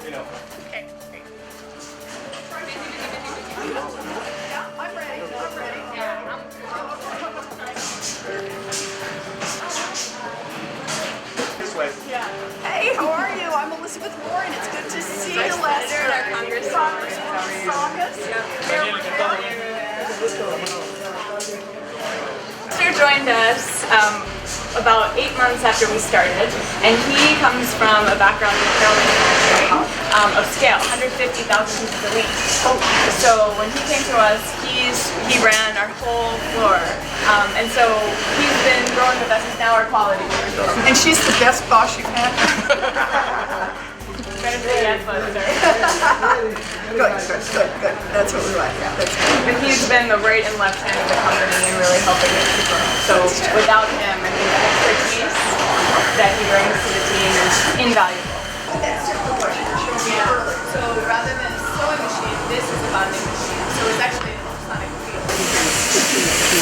Okay. Yeah, I'm ready. I'm ready. This way. Yeah. Hey, how are you? I'm Elizabeth Warren. It's good to see you, Lester. Senator and our Congresswoman. Warren Tsongas. Lester joined us about 8 months after we started, and he comes from a background in the Carolina of scale, 150,000 pieces a week. So when he came to us, he ran our whole floor, and so he's been growing with us. He's now our quality leader. And she's the best boss you've had. Better say yes, Lester. Good. That's what we like. That's good. But he's been the right and left hand of the company and really helping it to grow. So without him, I think the expertise that he brings to the team is invaluable. That's just the question you showed me earlier. So rather than a sewing machine, this is a bonding machine. So it's actually an electronic wheel.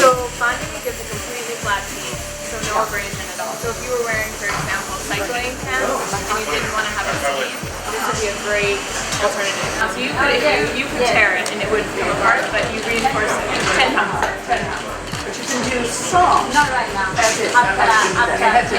So bonding gives a completely flat seat, so no abrasion at all. So if you were wearing, for example, cycling pants and you didn't want to have a seat, this would be a great alternative. So you could tear it and it would come apart, but you reinforce it 10 pounds. 10 pounds. But you can do some. Not right now. That's it. After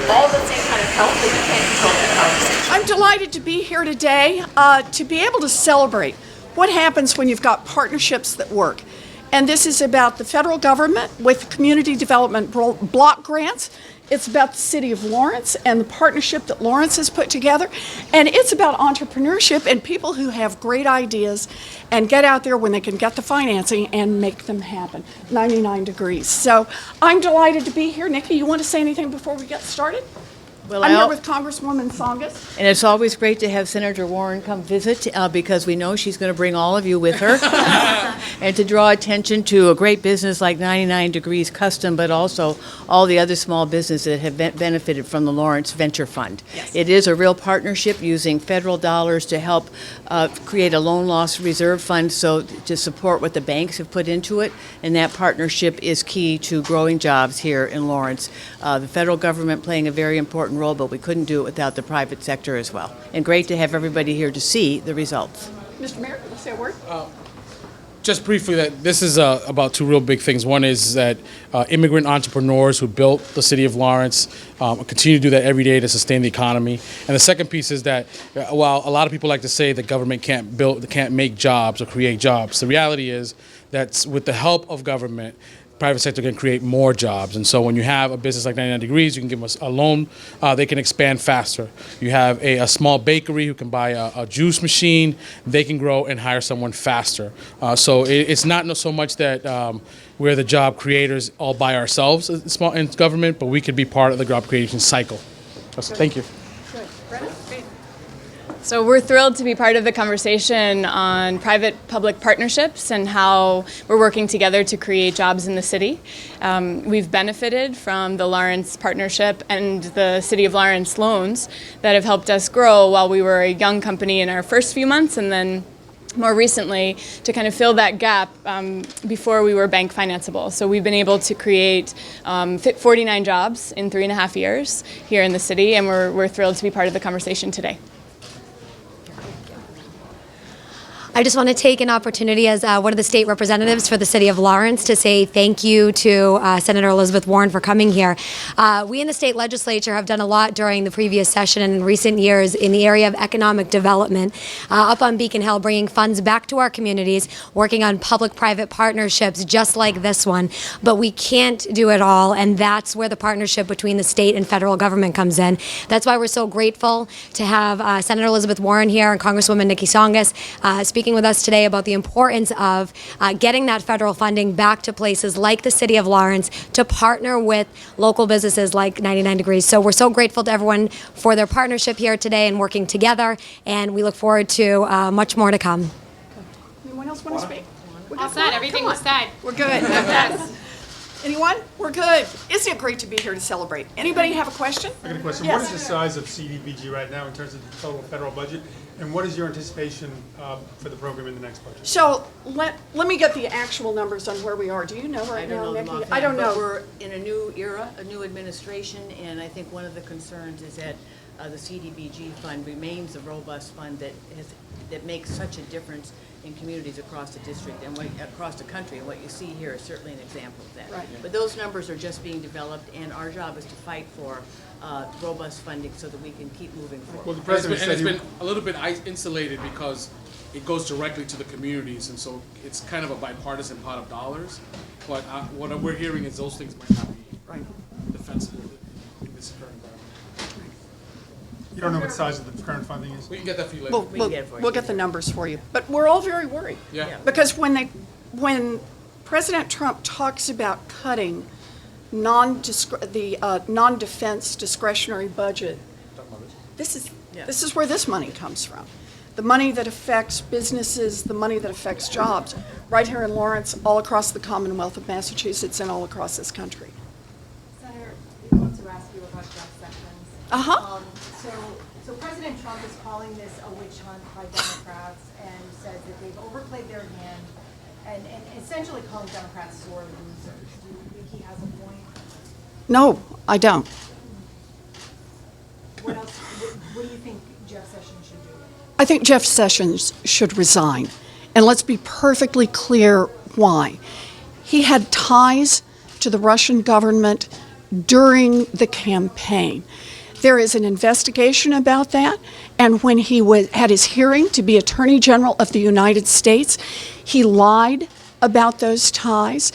All the same kind of help that you can't control that conversation. I'm delighted to be here today to be able to celebrate what happens when you've got partnerships that work. And this is about the federal government with community development block grants. It's about the city of Lawrence and the partnership that Lawrence has put together. And it's about entrepreneurship and people who have great ideas and get out there when they can get the financing and make them happen. 99 degrees. So I'm delighted to be here. Nikki, you want to say anything before we get started? Well, I'm here with Congresswoman Tsongas. and it's always great to have Senator Warren come visit because we know she's going to bring all of you with her and to draw attention to a great business like 99 Degrees Custom, but also all the other small businesses that have benefited from the Lawrence Venture Fund. Yes. It is a real partnership using federal dollars to help create a loan loss reserve fund so to support what the banks have put into it, and that partnership is key to growing jobs here in Lawrence. The federal government playing a very important role, but we couldn't do it without the private sector as well. And great to have everybody here to see the results. Mr. Mayor, let's say a word. Just briefly, that this is about two real big things. One is that immigrant entrepreneurs who built the city of Lawrence continue to do that every day to sustain the economy. And the second piece is that while a lot of people like to say that government can't make jobs or create jobs, the reality is that with the help of government, private sector can create more jobs. And so when you have a business like 99 Degrees, you can give them a loan, they can expand faster. You have a small bakery who can buy a juice machine, they can grow and hire someone faster. So it's not so much that we're the job creators all by ourselves in government, but we could be part of the job creation cycle. Thank you. So we're thrilled to be part of the conversation on private-public partnerships and how we're working together to create jobs in the city. We've benefited from the Lawrence partnership and the City of Lawrence loans that have helped us grow while we were a young company in our first few months, and then more recently to kind of fill that gap before we were bank financeable. So we've been able to create 49 jobs in 3.5 years here in the city, and we're thrilled to be part of the conversation today. I just want to take an opportunity as one of the state representatives for the city of Lawrence to say thank you to Senator Elizabeth Warren for coming here. We in the state legislature have done a lot during the previous session and in recent years in the area of economic development up on Beacon Hill, bringing funds back to our communities, working on public-private partnerships just like this one. But we can't do it all, and that's where the partnership between the state and federal government comes in. That's why we're so grateful to have Senator Elizabeth Warren here and Congresswoman Nikki Tsongas speaking with us today about the importance of getting that federal funding back to places like the city of Lawrence to partner with local businesses like 99 Degrees. So we're so grateful to everyone for their partnership here today and working together, and we look forward to much more to come. Anyone else want to speak? All set. Everything was said. We're good. Anyone? We're good. Isn't it great to be here to celebrate? Anybody have a question? I got a question. Yes. What is the size of CDBG right now in terms of the total federal budget? And what is your anticipation for the program in the next budget? So let me get the actual numbers on where we are. Do you know right I don't now, know them Nikki? offhand, I don't but know. we're in a new era, a new administration, and I think one of the concerns is that the CDBG fund remains a robust fund that makes such a difference in communities across the district and across the country. And what you see here is certainly an example of that. Right. But those numbers are just being developed, and our job is to fight for robust funding so that we can keep moving forward. Well, the And president said it's he, been a little bit insulated because it goes directly to the communities, and so it's kind of a bipartisan pot of dollars. But what we're hearing is those things might not be defensible in this current environment. you don't know what the size of the current funding is? We can get that for you later. We'll, can we'll, get it for you. we'll get the numbers for you. But we're all very worried. Yeah. Because when President Trump talks about cutting non-defense discretionary budget, this is where this money comes from. The money that affects businesses, the money that affects jobs, right here in Lawrence, all across the Commonwealth of Massachusetts, and all across this country. Senator, we want to ask you about Jeff Sessions. Uh-huh. So President Trump is calling this a witch hunt by Democrats and says that they've overplayed their hand and essentially calling Democrats sore losers. Do you think he has a point? No, I don't. What else, what do you think Jeff Sessions should do? I think Jeff Sessions should resign. And let's be perfectly clear why. He had ties to the Russian government during the campaign. There is an investigation about that, and when he had his hearing to be Attorney General of the United States, he lied about those ties.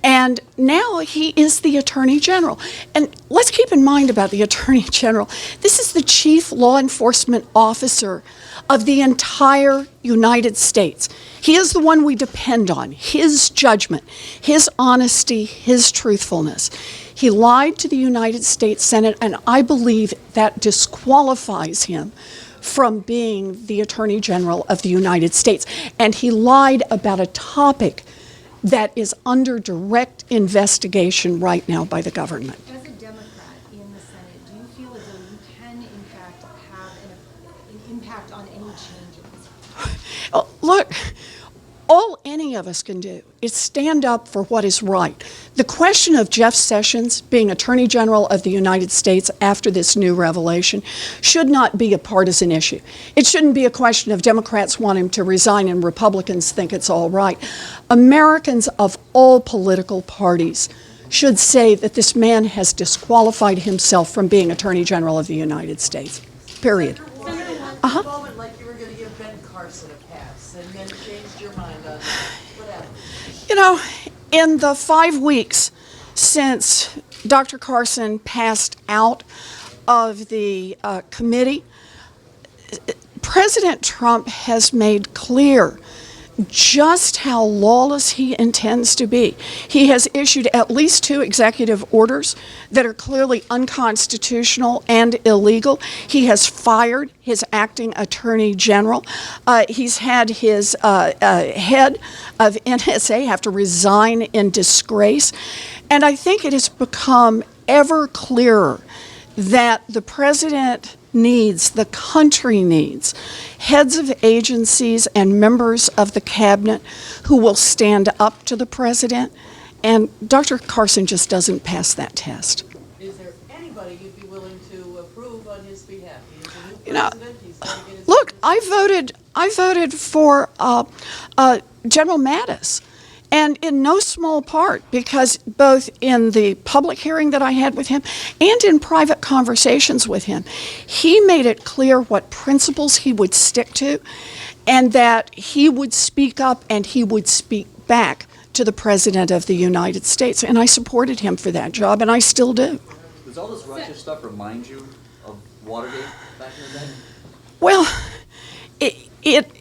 And now he is the Attorney General. And let's keep in mind about the Attorney General. This is the chief law enforcement officer of the entire United States. He is the one we depend on, his judgment, his honesty, his truthfulness. He lied to the United States Senate, and I believe that disqualifies him from being the Attorney General of the United States. And he lied about a topic that is under direct investigation right now by the government. As a Democrat in the Senate, do you feel as though you can, in fact, have an impact on any changes? Look, all any of us can do is stand up for what is right. The question of Jeff Sessions being Attorney General of the United States after this new revelation should not be a partisan issue. It shouldn't be a question of Democrats want him to resign and Republicans think it's all right. Americans of all political parties should say that this man has disqualified himself from being Attorney General of the United States. Period. A moment like you were going to give Ben Carson a pass, and then changed your mind on that. What happened? You know, in the 5 weeks since Dr. Carson passed out of the committee, President Trump has made clear just how lawless he intends to be. He has issued at least 2 executive orders that are clearly unconstitutional and illegal. He has fired his acting attorney general. He's had his head of NSA have to resign in disgrace. And I think it has become ever clearer that the president needs, the country needs, heads of agencies and members of the cabinet who will stand up to the president. And Dr. Carson just doesn't pass that test. Is there anybody you'd be willing to approve on his behalf? He is a new You know, president. He's got to get his look, I voted for General Mattis. And in no small part, because both in the public hearing that I had with him and in private conversations with him, he made it clear what principles he would stick to and that he would speak up and he would speak back to the President of the United States. And I supported him for that job, and I still do. Does all this Russia stuff remind you of Watergate back in the day? Well, it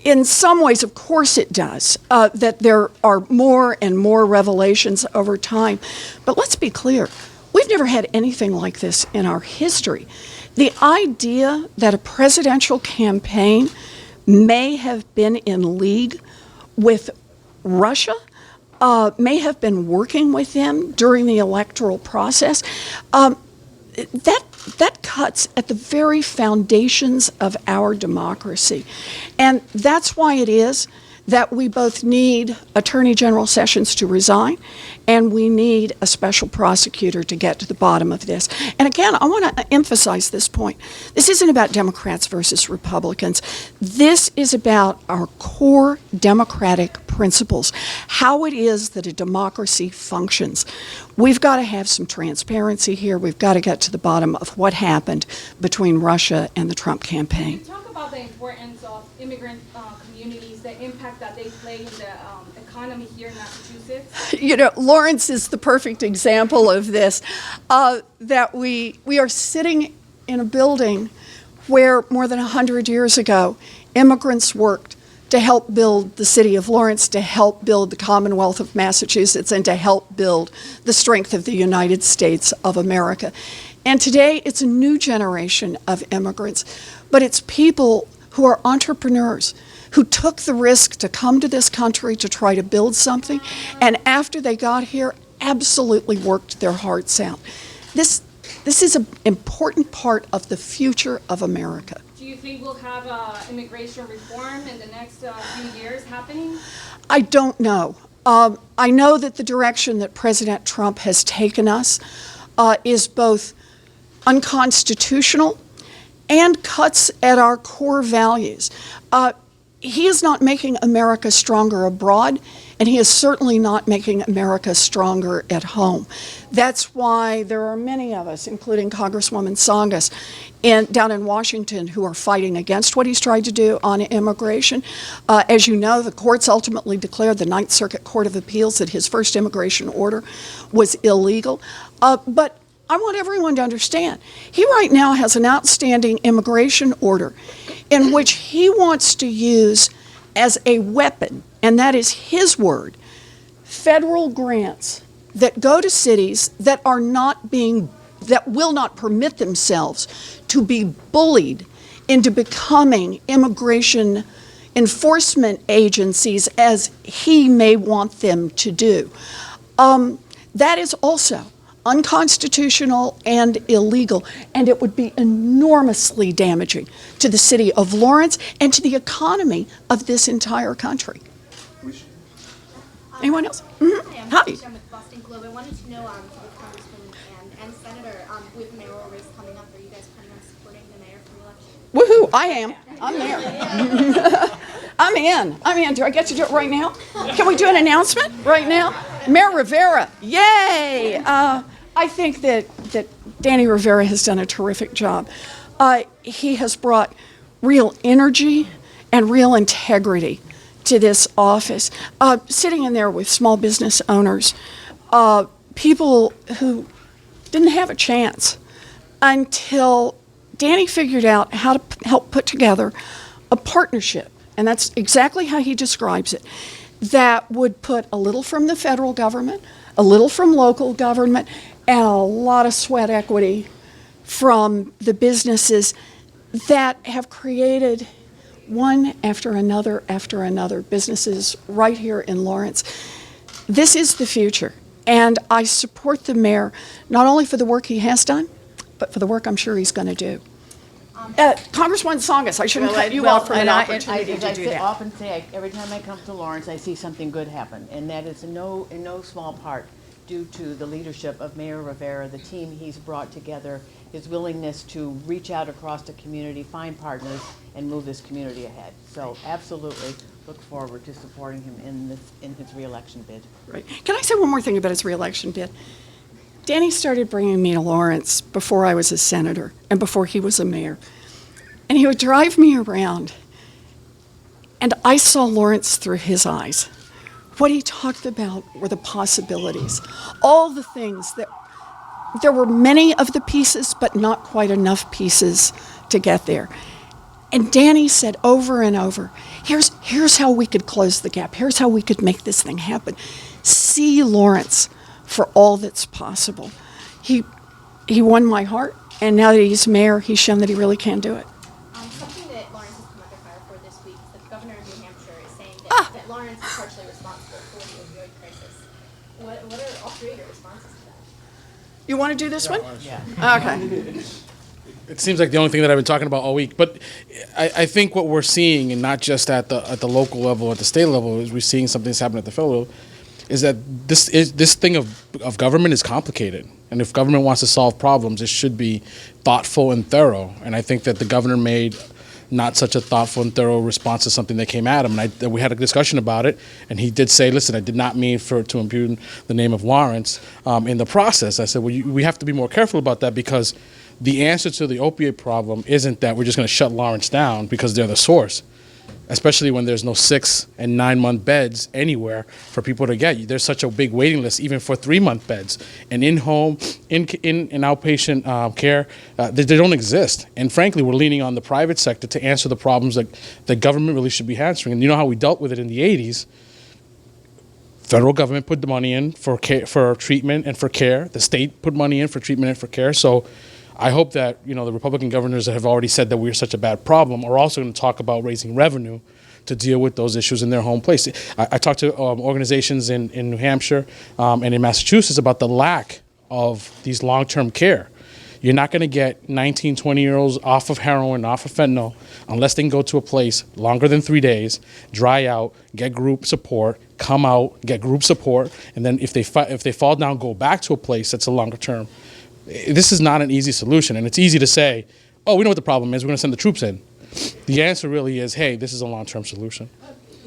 in some ways, of course it does, that there are more and more revelations over time. But let's be clear, we've never had anything like this in our history. The idea that a presidential campaign may have been in league with Russia, may have been working with them during the electoral process, that cuts at the very foundations of our democracy. And that's why it is that we both need Attorney General Sessions to resign, and we need a special prosecutor to get to the bottom of this. And again, I want to emphasize this point. This isn't about Democrats versus Republicans. This is about our core democratic principles, how it is that a democracy functions. We've got to have some transparency here. We've got to get to the bottom of what happened between Russia and the Trump campaign. You talk about the importance of immigrant communities, the impact that they play in the economy here in Massachusetts. You know, Lawrence is the perfect example of this, that we are sitting in a building where more than 100 years ago, immigrants worked to help build the city of Lawrence, to help build the Commonwealth of Massachusetts, and to help build the strength of the United States of America. And today, it's a new generation of immigrants, but it's people who are entrepreneurs, who took the risk to come to this country to try to build something, and after they got here, absolutely worked their hearts out. This is an important part of the future of America. Do you think we'll have immigration reform in the next few years happening? I don't know. I know that the direction that President Trump has taken us is both unconstitutional and cuts at our core values. He is not making America stronger abroad, and he is certainly not making America stronger at home. That's why there are many of us, including Congresswoman Tsongas, down in Washington, who are fighting against what he's tried to do on immigration. As you know, the courts ultimately declared, the Ninth Circuit Court of Appeals, that his first immigration order was illegal. But I want everyone to understand, he right now has an outstanding immigration order in which he wants to use as a weapon, and that is his word, federal grants that go to cities that are that will not permit themselves to be bullied into becoming immigration enforcement agencies as he may want them to do. That is also unconstitutional and illegal, and it would be enormously damaging to the city of Lawrence and to the economy of this entire country. Anyone else? Mm-hmm. Hi. I'm with Boston Globe. I wanted to know, with Congressman and Senator, with mayoral race coming up, are you guys planning on supporting the mayor for the election? Woohoo! I am. I'm there. I'm in. Do I get to do it right now? Can we do an announcement right now? Mayor Rivera, yay! I think that Danny Rivera has done a terrific job. He has brought real energy and real integrity to this office. Sitting in there with small business owners, people who didn't have a chance until Danny figured out how to help put together a partnership, and that's exactly how he describes it, that would put a little from the federal government, a little from local government, and a lot of sweat equity from the businesses that have created one after another businesses right here in Lawrence. This is the future, and I support the mayor not only for the work he has done, but for the work I'm sure he's going to do. Congresswoman Tsongas, I shouldn't cut you off from an opportunity to do I that. often say, every time I come to Lawrence, I see something good happen, and that is in no small part due to the leadership of Mayor Rivera, the team he's brought together, his willingness to reach out across the community, find partners, and move this community ahead. So absolutely look forward to supporting him in his reelection bid. Right. Can I say one more thing about his reelection bid? Danny started bringing me to Lawrence before I was a senator and before he was a mayor. And he would drive me around, and I saw Lawrence through his eyes. What he talked about were the possibilities, all the things that, there were many of the pieces, but not quite enough pieces to get there. And Danny said over and over, here's how we could close the gap. Here's how we could make this thing happen. See Lawrence for all that's possible. He won my heart, and now that he's mayor, he's shown that he really can do it. Something that Lawrence has come under fire for this week is that the governor of New Hampshire is saying that Lawrence is partially responsible for the opioid crisis. hear your responses to that. You want to do this one? Yeah. Okay. It seems like the only thing that I've been talking about all week. But I think what we're seeing, and not just at the local level, at the state level, is we're seeing something that's happening at the federal level, is that this thing of government is complicated. And if government wants to solve problems, it should be thoughtful and thorough. And I think that the governor made not such a thoughtful and thorough response to something that came at him. And we had a discussion about it, and he did say, listen, I did not mean to impugn the name of Lawrence in the process. I said, well, we have to be more careful about that, because the answer to the opioid problem isn't that we're just going to shut Lawrence down because they're the source, especially when there's no 6 and 9 month beds anywhere for people to get. There's such a big waiting list, even for 3 month beds. And in-home, in outpatient care, they don't exist. And frankly, we're leaning on the private sector to answer the problems that the government really should be answering. And you know how we dealt with it in the 80s? Federal government put the money in for treatment and for care. The state put money in for treatment and for care. So I hope that the Republican governors that have already said that we're such a bad problem are also going to talk about raising revenue to deal with those issues in their home place. I talked to organizations in New Hampshire and in Massachusetts about the lack of these long-term care. You're not going to get 19, 20-year-olds off of heroin, off of fentanyl, unless they can go to a place longer than 3 days, dry out, get group support, come out, get group support, and then if they fall down, go back to a place that's a longer term. This is not an easy solution, and it's easy to say, oh, we know what the problem is, we're going to send the troops in. The answer really is, hey, this is a long-term solution.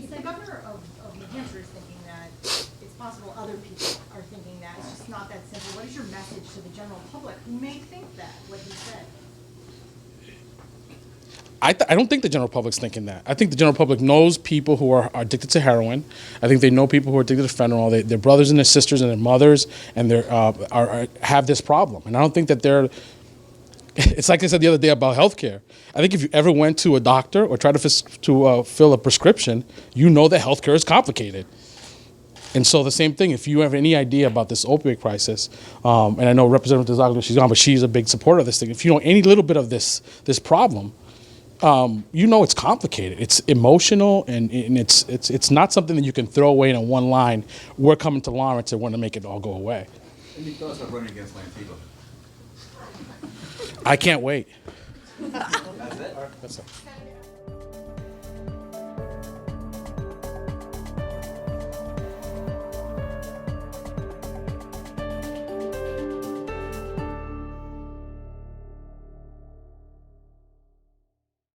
The governor of New Hampshire is thinking that it's possible other people are thinking that. It's just not that simple. What is your message to the general public who may think that, what he said? I don't think the general public's thinking that. I think the general public knows people who are addicted to heroin. I think they know people who are addicted to fentanyl. Their brothers and their sisters and their mothers and have this problem. And I don't think that they're. It's like I said the other day about healthcare. I think if you ever went to a doctor or tried to fill a prescription, you know that healthcare is complicated. And so the same thing, if you have any idea about this opioid crisis, and I know Representative Tsongas, she's gone, but she's a big supporter of this thing. If you know any little bit of this problem, it's complicated. It's emotional, and it's not something that you can throw away in one line. We're coming to Lawrence and want to make it all go away. Any thoughts of running against Lantiba? I can't wait. That's it? That's it.